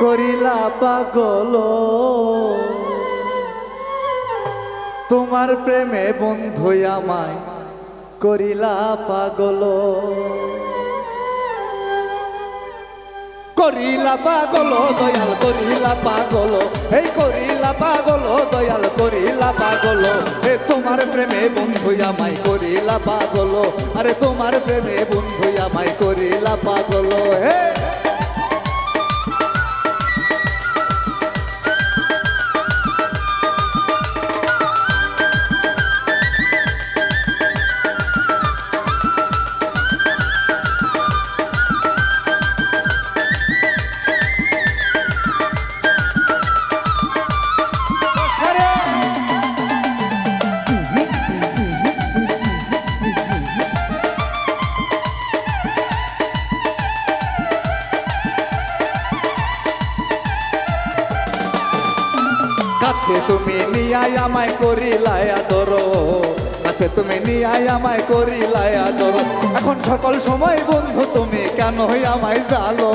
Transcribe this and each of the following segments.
করিলা পাগল তোমার প্রেমে বন্ধু আমায় করিলা পাগল করিলা পাগল দয়াল করিলা পাগল এই করিলা পাগল দয়াল করিলা পাগল এ তোমার প্রেমে বন্ধু আমায় করিলা পাগল আরে তোমার প্রেমে বন্ধু আমায় করিলা পাগল হে কাছে তুমি নিয়াই আমায় করিলাই আদর কাছে তুমি নিয়াই আমায় করিলাই আদর এখন সকল সময় বন্ধু তুমি কেন আমায় জালো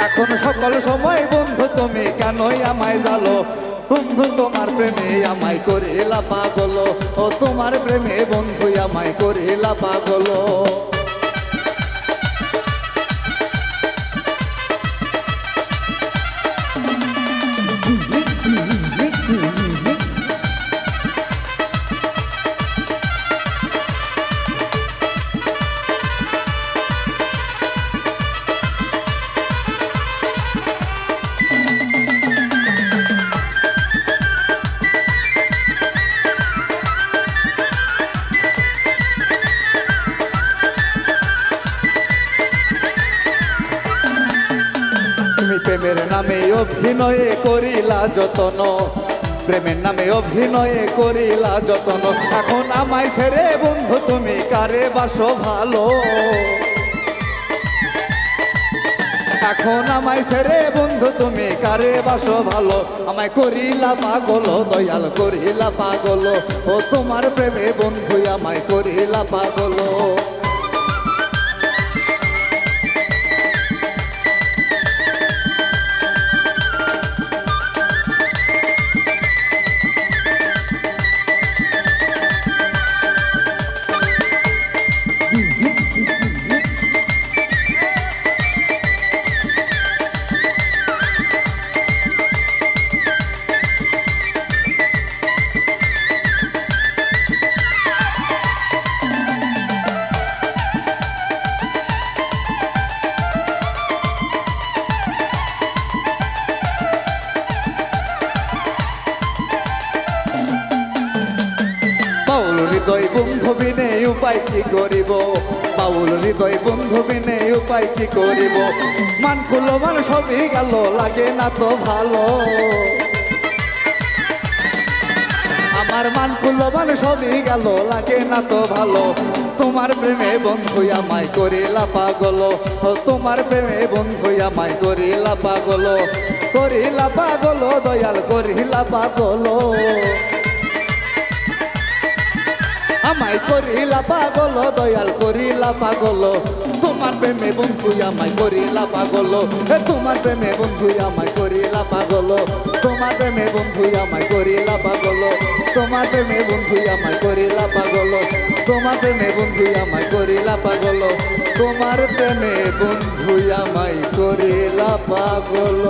এখন সকল সময় বন্ধু তুমি কেন আমায় জালো বন্ধু তোমার প্রেমে আমায় করিলা পাগল ও তোমার প্রেমে বন্ধু আমায় করিলা পাগল প্রেমের নামে অভিনয়ে করিলা যতন প্রেমের নামে অভিনয়ে করিলা যতন এখন আমায় ছেড়ে বন্ধু তুমি কারে বাসো ভালো এখন আমায় ছেড়ে বন্ধু তুমি কারে বাসো ভালো আমায় করিলা পাগল দয়াল করিলা পাগল ও তোমার প্রেমে বন্ধু আমায় করিলা পাগল বাউল হৃদয় বন্ধু বিনে উপায় কি করিব বাউল হৃদয় বন্ধু বিনে উপায় কি করিব মান খুলো মান সবই গেল লাগে না তো ভালো আমার মান খুলো মান সবই গেল লাগে না তো ভালো তোমার প্রেমে বন্ধু আমায় করিলা পাগল ও তোমার প্রেমে বন্ধু আমায় করিলা পাগল দয়াল করিলা পাগল আমায় করিলা পাগল দয়াল করিলা পাগল তোমার প্রেমে বন্ধু আমায় করিলা পাগল তোমার প্রেমে বন্ধু আমায় করিলা পাগল তোমার প্রেমে বন্ধু আমায় করিলা পাগল তোমার প্রেমে বন্ধু আমায় করিলা পাগল তোমার প্রেমে বন্ধু আমায় করিলা পাগল তোমার প্রেমে বন্ধু আমায় করিলা পাগল